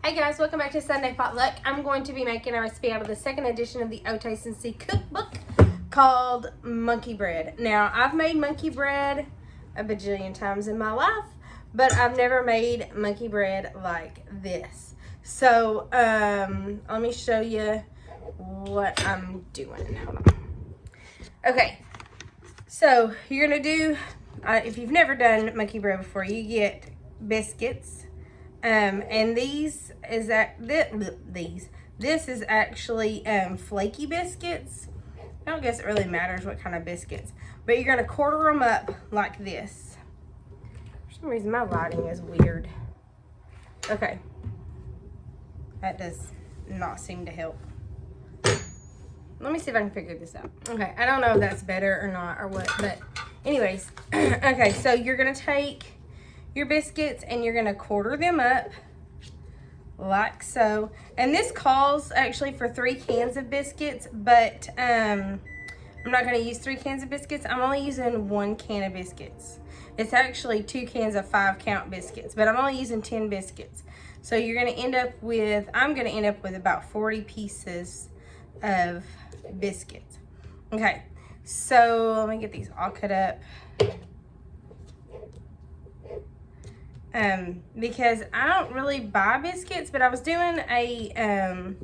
Hey guys, welcome back to Sunday Potluck. I'm going to be making a recipe out of the second edition of the O Taste and See cookbook called monkey bread. Now, I've made monkey bread a bajillion times in my life, but I've never made monkey bread like this. So, let me show you what I'm doing. Hold on. Okay, so you're gonna do, if you've never done monkey bread before, you get biscuits. And this is actually flaky biscuits. I don't guess it really matters what kind of biscuits, but you're gonna quarter them up like this. For some reason my lighting is weird. Okay, that does not seem to help. Let me see if I can figure this out. Okay, I don't know if that's better or not or what, but anyways, okay, so you're gonna take your biscuits and you're gonna quarter them up like so. And this calls actually for 3 cans of biscuits, but I'm not gonna use 3 cans of biscuits. I'm only using 1 can of biscuits. It's actually 2 cans of 5-count biscuits, but I'm only using 10 biscuits. So you're gonna end up with, I'm gonna end up with about 40 pieces of biscuits. Okay, so let me get these all cut up. Because I don't really buy biscuits, but I was doing a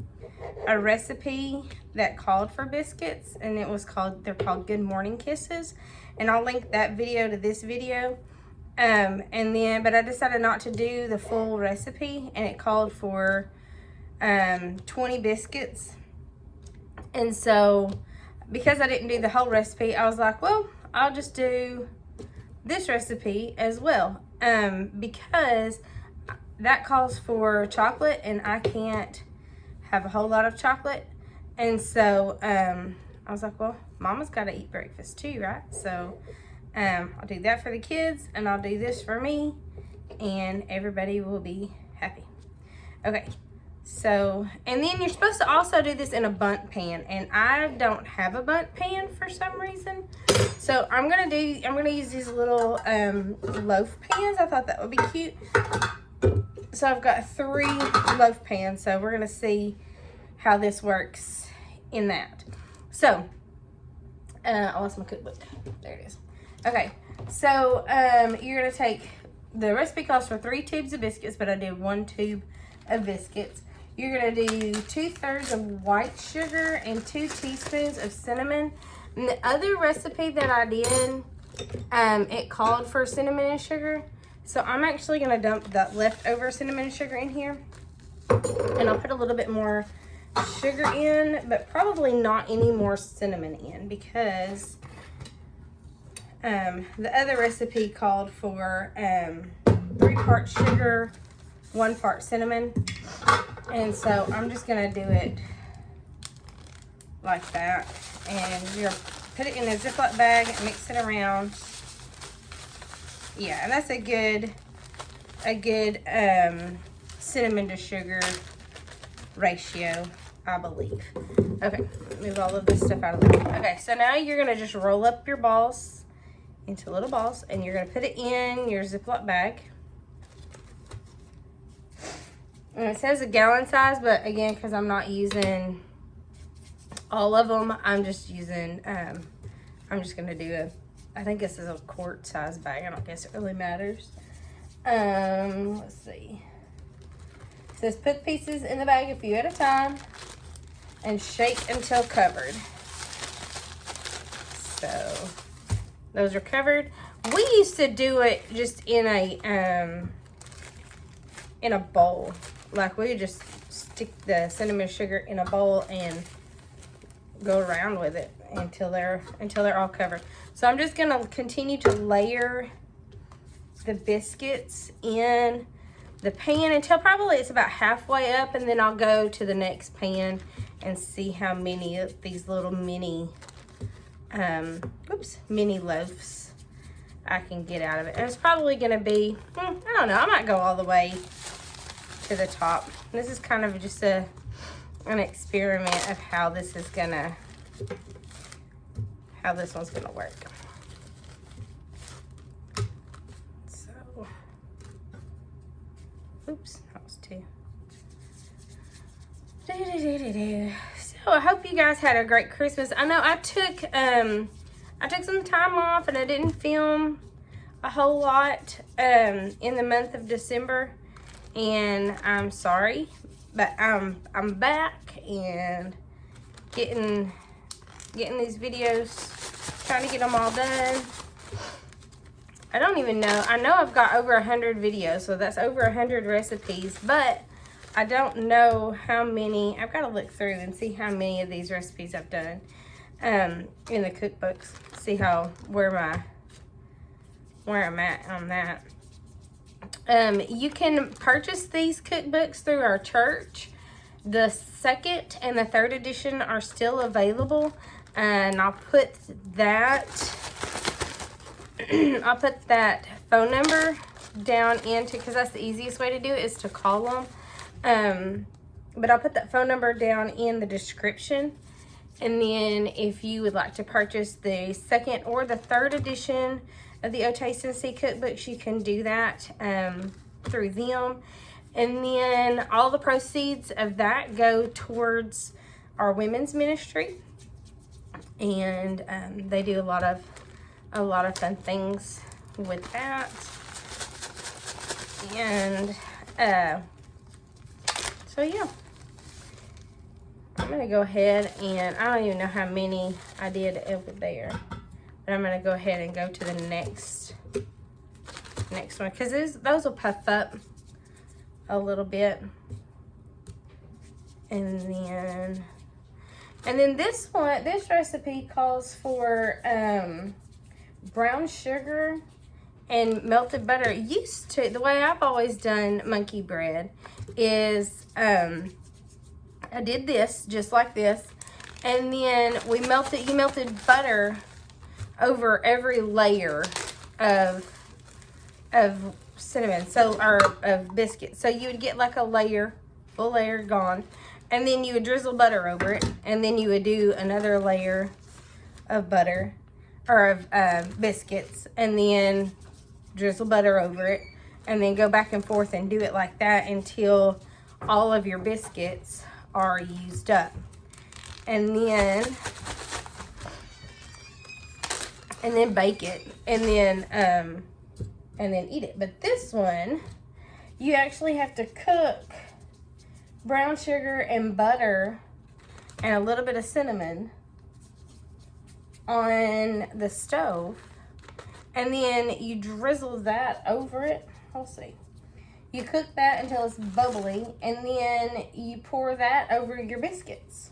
recipe that called for biscuits, and they're called Good Morning Kisses, and I'll link that video to this video. But I decided not to do the full recipe, and it called for 20 biscuits. And so because I didn't do the whole recipe, I was like, well, I'll just do this recipe as well. Because that calls for chocolate and I can't have a whole lot of chocolate. And so I was like, well, mama's got to eat breakfast too, right? So I'll do that for the kids and I'll do this for me and everybody will be happy. Okay, so, and then you're supposed to also do this in a bundt pan, and I don't have a bundt pan for some reason. So I'm gonna use these little loaf pans. I thought that would be cute. So I've got 3 loaf pans. So we're gonna see how this works in that. So I lost my cookbook. There it is. Okay, so you're gonna take, the recipe calls for 3 tubes of biscuits, but I did 1 tube of biscuits. You're gonna do 2/3 of white sugar and 2 teaspoons of cinnamon. And the other recipe that I did, it called for cinnamon and sugar. So I'm actually gonna dump the leftover cinnamon and sugar in here. And I'll put a little bit more sugar in, but probably not any more cinnamon in, because the other recipe called for 3 parts sugar, 1 part cinnamon. And so I'm just gonna do it like that. And you're put it in a Ziploc bag and mix it around. Yeah, and that's a good cinnamon to sugar ratio, I believe. Okay, move all of this stuff out of the way. Okay, so now you're gonna just roll up your balls into little balls, and you're gonna put it in your Ziploc bag. And it says a gallon size, but again, because I'm not using all of them, I'm just using, I'm just gonna do I think this is a quart size bag. I don't guess it really matters. Let's see. It says put pieces in the bag a few at a time and shake until covered. So those are covered. We used to do it just in a bowl. Like, we just stick the cinnamon sugar in a bowl and go around with it until they're all covered. So I'm just gonna continue to layer the biscuits in the pan until probably it's about halfway up, and then I'll go to the next pan and see how many of these little mini loaves I can get out of it. And it's probably gonna be, I don't know, I might go all the way to the top. This is kind of just an experiment of how this one's gonna work. So, oops, that was 2. So I hope you guys had a great Christmas. I know I took some time off and I didn't film a whole lot in the month of December, and I'm sorry, but I'm back and getting these videos, trying to get them all done. I don't even know. I know I've got over 100 videos, so that's over 100 recipes, but I don't know how many. I've got to look through and see how many of these recipes I've done in the cookbooks. See where I'm at on that. You can purchase these cookbooks through our church. The 2nd and the 3rd edition are still available, and I'll put that phone number down into, because that's the easiest way to do it, is to call them. But I'll put that phone number down in the description. And then if you would like to purchase the 2nd or the 3rd edition of the O Taste and See cookbooks, you can do that through them. And then all the proceeds of that go towards our women's ministry. And they do a lot of fun things with that. And so yeah, I'm gonna go ahead and I don't even know how many I did over there, but I'm gonna go ahead and go to the next one, because those will puff up a little bit. And then this recipe calls for brown sugar and melted butter. The way I've always done monkey bread is I did this just like this, and then you melted butter over every layer of cinnamon, or of biscuits. So you would get like a full layer gone, and then you would drizzle butter over it, and then you would do another layer of butter or of biscuits, and then drizzle butter over it, and then go back and forth and do it like that until all of your biscuits are used up. And then bake it, and then eat it. But this one, you actually have to cook brown sugar and butter and a little bit of cinnamon on the stove, and then you drizzle that over it. Let's see. You cook that until it's bubbly, and then you pour that over your biscuits.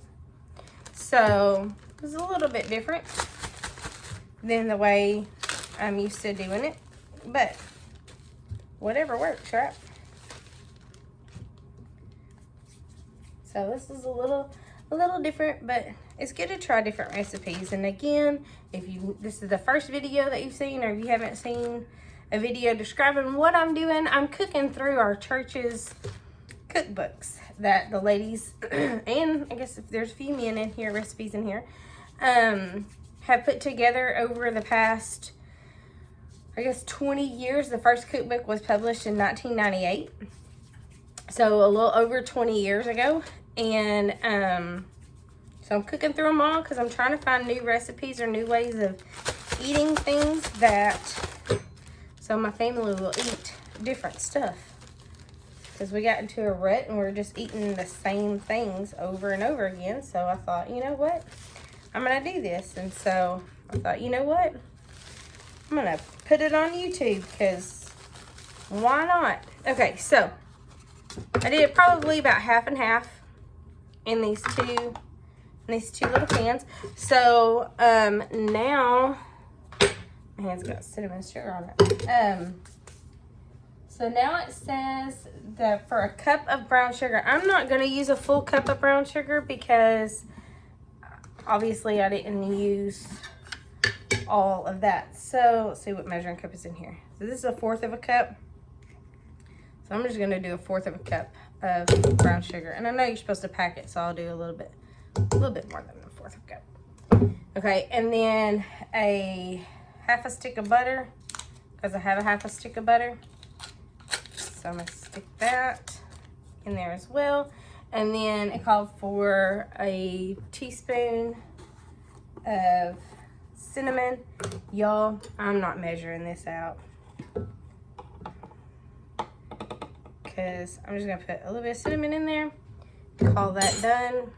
So it's a little bit different than the way I'm used to doing it, but whatever works, right? So this is a little different, but it's good to try different recipes. And again, if this is the first video that you've seen, or if you haven't seen a video describing what I'm doing, I'm cooking through our church's cookbooks that the ladies and I guess if there's a few men in here, recipes in here, have put together over the past, I guess, 20 years. The first cookbook was published in 1998, so a little over 20 years ago. And so I'm cooking through them all because I'm trying to find new recipes or new ways of eating things so my family will eat different stuff, because we got into a rut and we're just eating the same things over and over again. So I thought, you know what, I'm gonna do this. And so I thought, you know what, I'm gonna put it on YouTube, because why not? Okay, so I did probably about half and half in these two little pans. So now my hand's got cinnamon sugar on it. So now it says that for a cup of brown sugar, I'm not going to use a full cup of brown sugar because obviously I didn't use all of that. So let's see what measuring cup is in here. So this is 1/4 of a cup. So I'm just going to do 1/4 of a cup of brown sugar. And I know you're supposed to pack it, so I'll do a little bit more than 1/4 of a cup. Okay, and then a 1/2 stick of butter, because I have a 1/2 stick of butter. So I'm going to stick that in there as well. And then it called for a teaspoon of cinnamon. Y'all, I'm not measuring this out, because I'm just going to put a little bit of cinnamon in there. Call that done.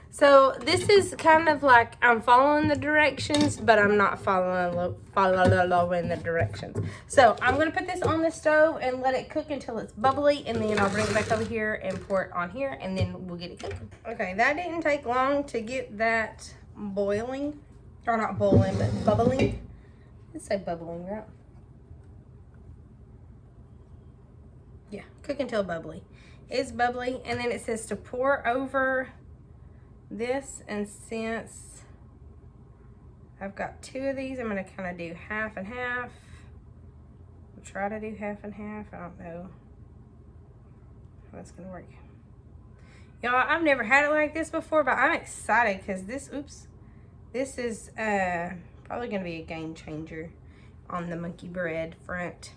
So this is kind of like I'm following the directions, but I'm not following the directions. So I'm going to put this on the stove and let it cook until it's bubbly, and then I'll bring it back over here and pour it on here, and then we'll get it cooking. Okay, that didn't take long to get that boiling. Or not boiling, but bubbling. Let's say bubbling, right? Yeah, cook until bubbly. It's bubbly, and then it says to pour over this, and since I've got 2 of these, I'm going to kind of do half and half. I'll try to do half and half. I don't know how that's going to work. Y'all, I've never had it like this before, but I'm excited because this is probably going to be a game changer on the monkey bread front.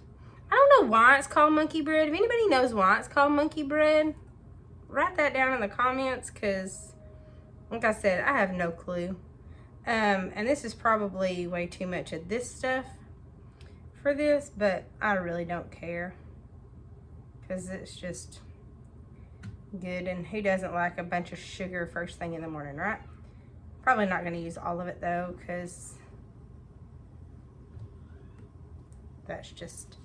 I don't know why it's called monkey bread. If anybody knows why it's called monkey bread, write that down in the comments, because like I said, I have no clue. And this is probably way too much of this stuff for this, but I really don't care, because it's just good. And who doesn't like a bunch of sugar first thing in the morning, right? Probably not going to use all of it though, because that's just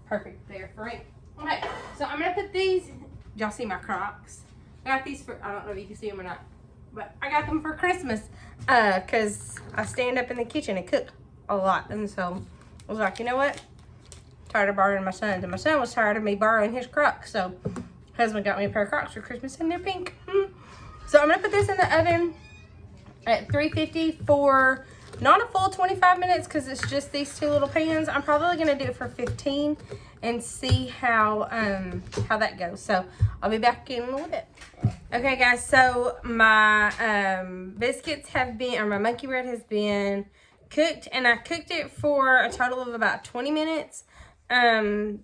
perfect there for me. Okay, so I'm going to put these, y'all see my Crocs? I got these for, I don't know if you can see them or not, but I got them for Christmas, because I stand up in the kitchen and cook a lot. And so I was like, you know what? Tired of borrowing my son's. And my son was tired of me borrowing his Crocs. So husband got me a pair of Crocs for Christmas, and they're pink. So I'm going to put this in the oven at 350 for not a full 25 minutes, because it's just these 2 little pans. I'm probably going to do it for 15 and see how that goes. So I'll be back in a little bit. Okay guys, so my biscuits have been, or my monkey bread has been cooked, and I cooked it for a total of about 20 minutes. And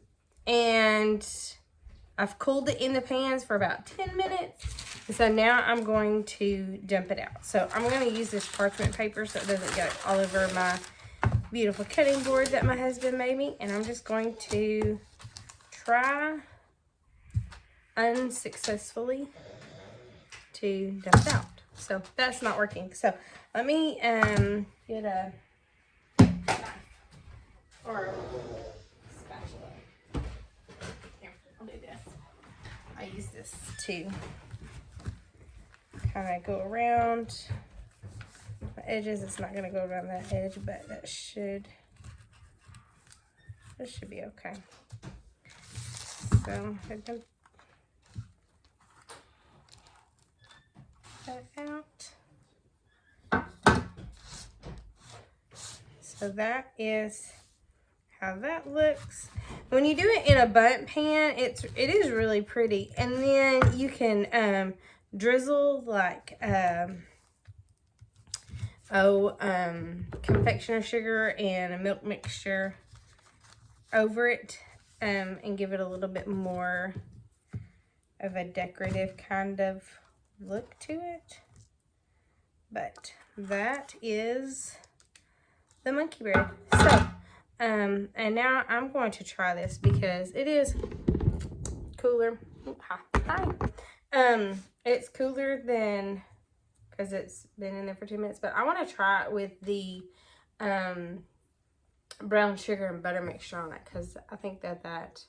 I've cooled it in the pans for about 10 minutes. So now I'm going to dump it out. So I'm going to use this parchment paper so it doesn't get all over my beautiful cutting board that my husband made me. And I'm just going to try unsuccessfully to dump it out. So that's not working. So let me get a knife or a spatula. Here, I'll do this. I use this to kind of go around the edges. It's not going to go around that edge, but that should be okay. So I dump that out. So that is how that looks. When you do it in a bundt pan, it is really pretty. And then you can drizzle like confectioner sugar and a milk mixture over it, and give it a little bit more of a decorative kind of look to it. But that is the monkey bread. So and now I'm going to try this because it is cooler. Hi. It's cooler than, because it's been in there for 2 minutes, but I want to try it with the brown sugar and butter mixture on it, because I think that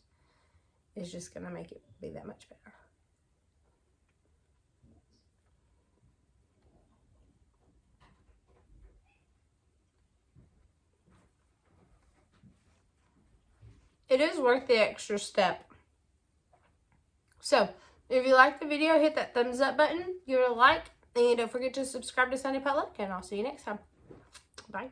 is just going to make it be that much better. It is worth the extra step. So, if you like the video, hit that thumbs up button, give it a like, and don't forget to subscribe to Sunday Potluck, and I'll see you next time. Bye.